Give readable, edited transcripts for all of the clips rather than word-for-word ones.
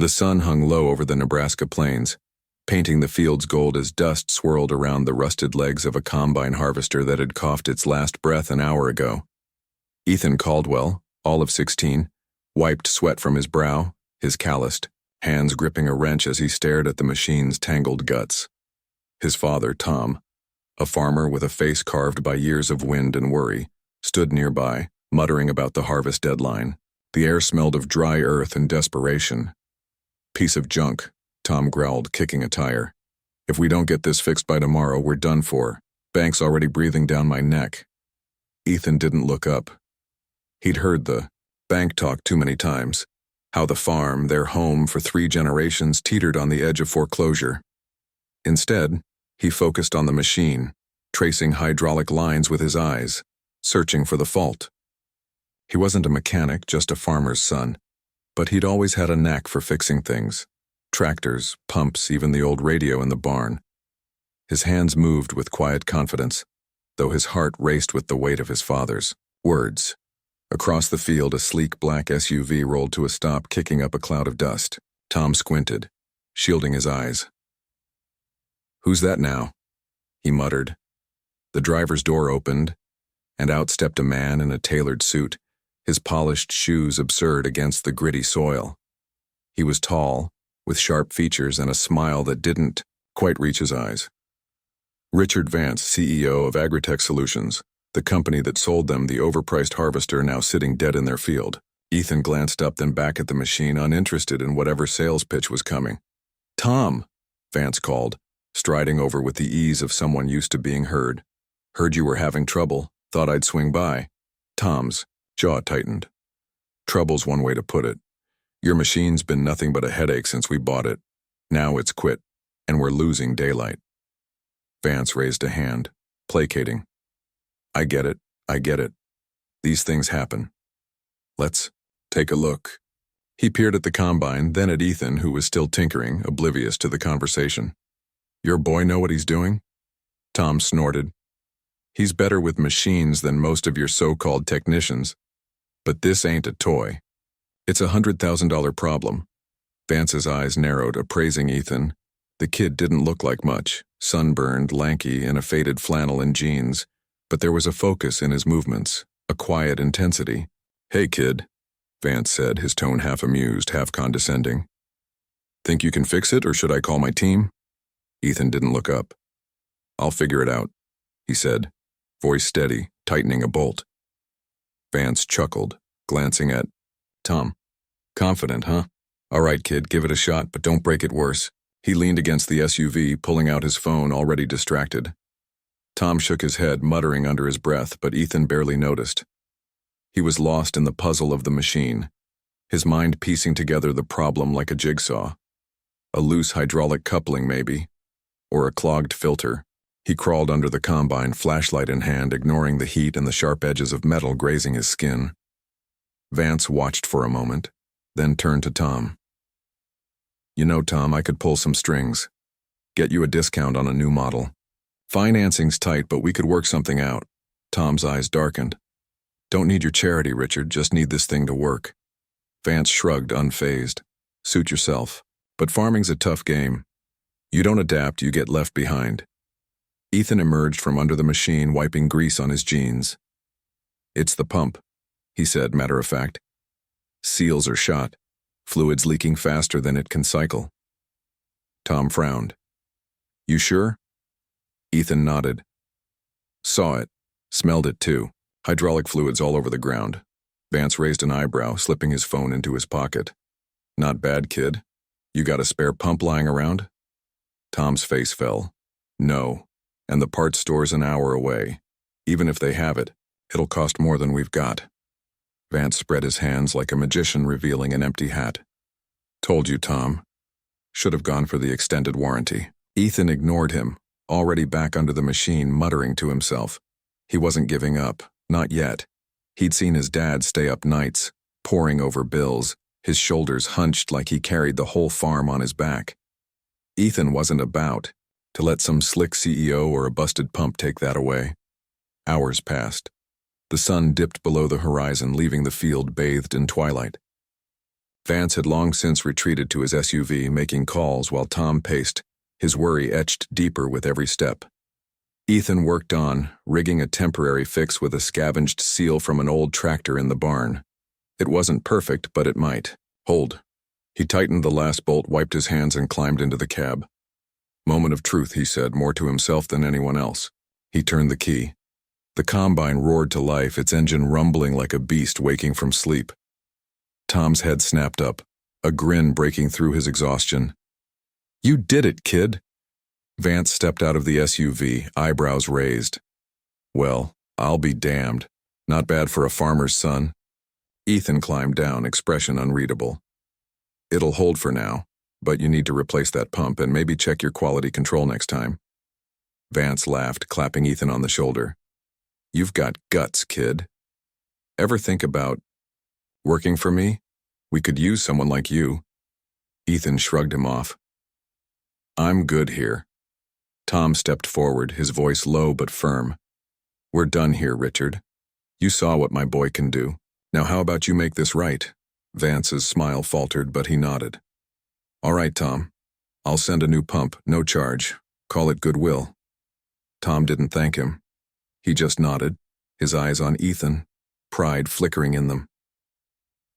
The sun hung low over the Nebraska plains, painting the fields gold as dust swirled around the rusted legs of a combine harvester that had coughed its last breath an hour ago. Ethan Caldwell, all of 16, wiped sweat from his brow, his calloused hands gripping a wrench as he stared at the machine's tangled guts. His father, Tom, a farmer with a face carved by years of wind and worry, stood nearby, muttering about the harvest deadline. The air smelled of dry earth and desperation. "Piece of junk," Tom growled, kicking a tire. "If we don't get this fixed by tomorrow, we're done for. Bank's already breathing down my neck." Ethan didn't look up. He'd heard the bank talk too many times, how the farm, their home for 3 generations, teetered on the edge of foreclosure. Instead, he focused on the machine, tracing hydraulic lines with his eyes, searching for the fault. He wasn't a mechanic, just a farmer's son, but he'd always had a knack for fixing things. Tractors, pumps, even the old radio in the barn. His hands moved with quiet confidence, though his heart raced with the weight of his father's words. Across the field, a sleek black SUV rolled to a stop, kicking up a cloud of dust. Tom squinted, shielding his eyes. "Who's that now?" he muttered. The driver's door opened, and out stepped a man in a tailored suit, his polished shoes absurd against the gritty soil. He was tall, with sharp features and a smile that didn't quite reach his eyes. Richard Vance, CEO of Agritech Solutions, the company that sold them the overpriced harvester now sitting dead in their field. Ethan glanced up then back at the machine, uninterested in whatever sales pitch was coming. "Tom," Vance called, striding over with the ease of someone used to being heard. "Heard you were having trouble. Thought I'd swing by." Tom's jaw tightened. "Trouble's one way to put it. Your machine's been nothing but a headache since we bought it. Now it's quit, and we're losing daylight." Vance raised a hand, placating. I get it. These things happen. Let's take a look." He peered at the combine, then at Ethan, who was still tinkering, oblivious to the conversation. "Your boy know what he's doing?" Tom snorted. "He's better with machines than most of your so-called technicians. But this ain't a toy. It's a $100,000 problem." Vance's eyes narrowed, appraising Ethan. The kid didn't look like much, sunburned, lanky, in a faded flannel and jeans, but there was a focus in his movements, a quiet intensity. "Hey, kid," Vance said, his tone half amused, half condescending. "Think you can fix it, or should I call my team?" Ethan didn't look up. "I'll figure it out," he said, voice steady, tightening a bolt. Vance chuckled, glancing at Tom. "Confident, huh? All right, kid, give it a shot, but don't break it worse." He leaned against the SUV, pulling out his phone, already distracted. Tom shook his head, muttering under his breath, but Ethan barely noticed. He was lost in the puzzle of the machine, his mind piecing together the problem like a jigsaw. A loose hydraulic coupling, maybe, or a clogged filter. He crawled under the combine, flashlight in hand, ignoring the heat and the sharp edges of metal grazing his skin. Vance watched for a moment, then turned to Tom. "You know, Tom, I could pull some strings. Get you a discount on a new model. Financing's tight, but we could work something out." Tom's eyes darkened. "Don't need your charity, Richard, just need this thing to work." Vance shrugged, unfazed. "Suit yourself. But farming's a tough game. You don't adapt, you get left behind." Ethan emerged from under the machine, wiping grease on his jeans. "It's the pump," he said, matter of fact. "Seals are shot, fluids leaking faster than it can cycle." Tom frowned. "You sure?" Ethan nodded. "Saw it. Smelled it too. Hydraulic fluids all over the ground." Vance raised an eyebrow, slipping his phone into his pocket. "Not bad, kid. You got a spare pump lying around?" Tom's face fell. "No, and the parts store's an hour away. Even if they have it, it'll cost more than we've got." Vance spread his hands like a magician revealing an empty hat. "Told you, Tom. Should have gone for the extended warranty." Ethan ignored him, already back under the machine, muttering to himself. He wasn't giving up, not yet. He'd seen his dad stay up nights, poring over bills, his shoulders hunched like he carried the whole farm on his back. Ethan wasn't about to let some slick CEO or a busted pump take that away. Hours passed. The sun dipped below the horizon, leaving the field bathed in twilight. Vance had long since retreated to his SUV, making calls while Tom paced, his worry etched deeper with every step. Ethan worked on, rigging a temporary fix with a scavenged seal from an old tractor in the barn. It wasn't perfect, but it might. Hold. He tightened the last bolt, wiped his hands, and climbed into the cab. Moment of truth, he said, more to himself than anyone else. He turned the key. The combine roared to life, its engine rumbling like a beast waking from sleep. Tom's head snapped up, a grin breaking through his exhaustion. "You did it, kid." Vance stepped out of the SUV, eyebrows raised. "Well, I'll be damned. Not bad for a farmer's son." Ethan climbed down, expression unreadable. "It'll hold for now, but you need to replace that pump and maybe check your quality control next time." Vance laughed, clapping Ethan on the shoulder. "You've got guts, kid. Ever think about working for me? We could use someone like you." Ethan shrugged him off. "I'm good here." Tom stepped forward, his voice low but firm. "We're done here, Richard. You saw what my boy can do. Now how about you make this right?" Vance's smile faltered, but he nodded. "All right, Tom. I'll send a new pump, no charge. Call it goodwill." Tom didn't thank him. He just nodded, his eyes on Ethan, pride flickering in them.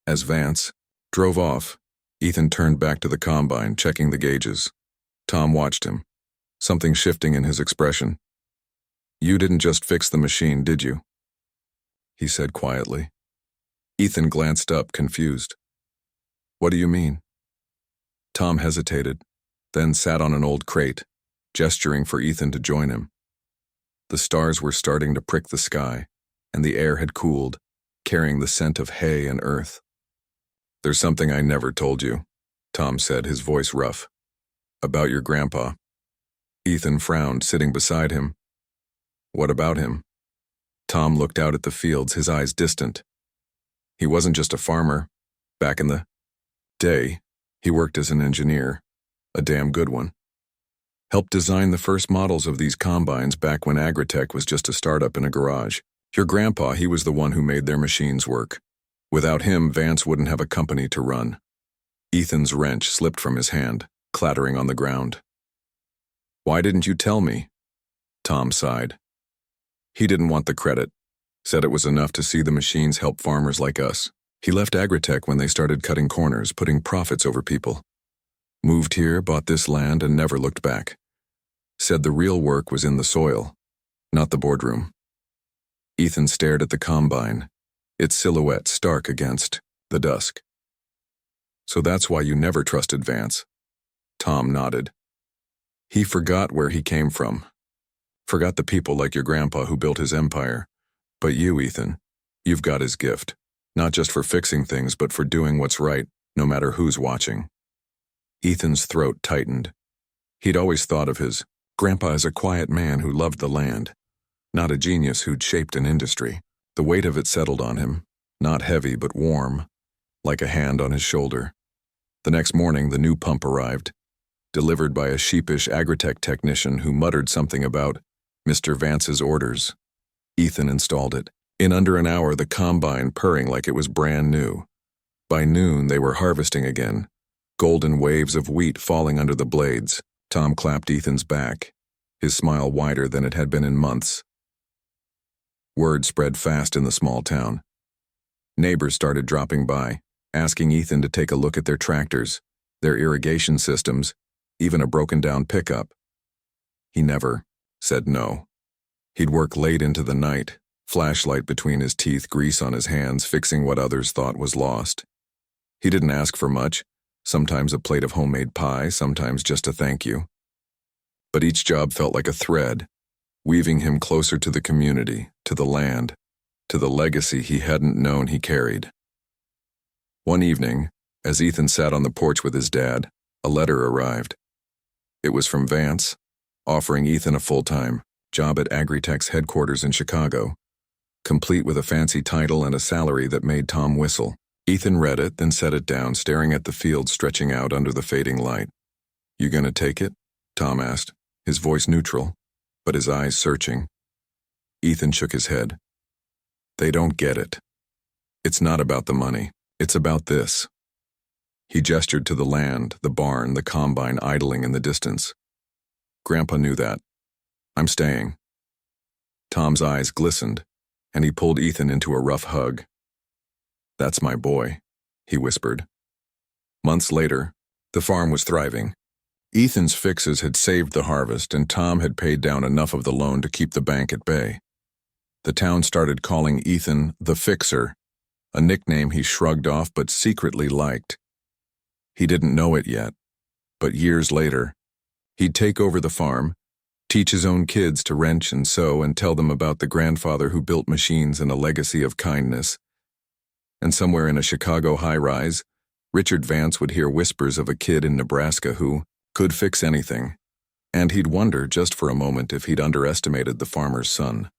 As Vance drove off, Ethan turned back to the combine, checking the gauges. Tom watched him, something shifting in his expression. "You didn't just fix the machine, did you?" he said quietly. Ethan glanced up, confused. "What do you mean?" Tom hesitated, then sat on an old crate, gesturing for Ethan to join him. The stars were starting to prick the sky, and the air had cooled, carrying the scent of hay and earth. "There's something I never told you," Tom said, his voice rough. "About your grandpa." Ethan frowned, sitting beside him. "What about him?" Tom looked out at the fields, his eyes distant. "He wasn't just a farmer. Back in the day, he worked as an engineer, a damn good one. Helped design the first models of these combines back when agritech was just a startup in a garage. Your grandpa, he was the one who made their machines work. Without him, Vance wouldn't have a company to run." Ethan's wrench slipped from his hand, clattering on the ground. "Why didn't you tell me?" Tom sighed. He didn't want the credit. Said it was enough to see the machines help farmers like us. He left agritech when they started cutting corners, putting profits over people. Moved here, bought this land, and never looked back. Said the real work was in the soil, not the boardroom. Ethan stared at the combine, its silhouette stark against the dusk. "So that's why you never trusted Vance." Tom nodded. He forgot where he came from. Forgot the people like your grandpa who built his empire. But you, Ethan, you've got his gift. Not just for fixing things, but for doing what's right, no matter who's watching. Ethan's throat tightened. He'd always thought of his grandpa as a quiet man who loved the land, not a genius who'd shaped an industry. The weight of it settled on him, not heavy but warm, like a hand on his shoulder. The next morning, the new pump arrived, delivered by a sheepish agritech technician who muttered something about Mr. Vance's orders. Ethan installed it. In under an hour, the combine purring like it was brand new. By noon, they were harvesting again, golden waves of wheat falling under the blades. Tom clapped Ethan's back, his smile wider than it had been in months. Word spread fast in the small town. Neighbors started dropping by, asking Ethan to take a look at their tractors, their irrigation systems, even a broken-down pickup. He never said no. He'd work late into the night, flashlight between his teeth, grease on his hands, fixing what others thought was lost. He didn't ask for much, sometimes a plate of homemade pie, sometimes just a thank you. But each job felt like a thread, weaving him closer to the community, to the land, to the legacy he hadn't known he carried. One evening, as Ethan sat on the porch with his dad, a letter arrived. It was from Vance, offering Ethan a full-time job at Agritech's headquarters in Chicago, complete with a fancy title and a salary that made Tom whistle. Ethan read it, then set it down, staring at the field stretching out under the fading light. "You gonna take it?" Tom asked, his voice neutral, but his eyes searching. Ethan shook his head. "They don't get it. It's not about the money. It's about this. He gestured to the land, the barn, the combine idling in the distance. Grandpa knew that. I'm staying. Tom's eyes glistened, and he pulled Ethan into a rough hug. That's my boy, he whispered. Months later, the farm was thriving. Ethan's fixes had saved the harvest, and Tom had paid down enough of the loan to keep the bank at bay. The town started calling Ethan the Fixer, a nickname he shrugged off but secretly liked. He didn't know it yet, but years later, he'd take over the farm, teach his own kids to wrench and sew, and tell them about the grandfather who built machines and a legacy of kindness. And somewhere in a Chicago high-rise, Richard Vance would hear whispers of a kid in Nebraska who could fix anything, and he'd wonder just for a moment if he'd underestimated the farmer's son.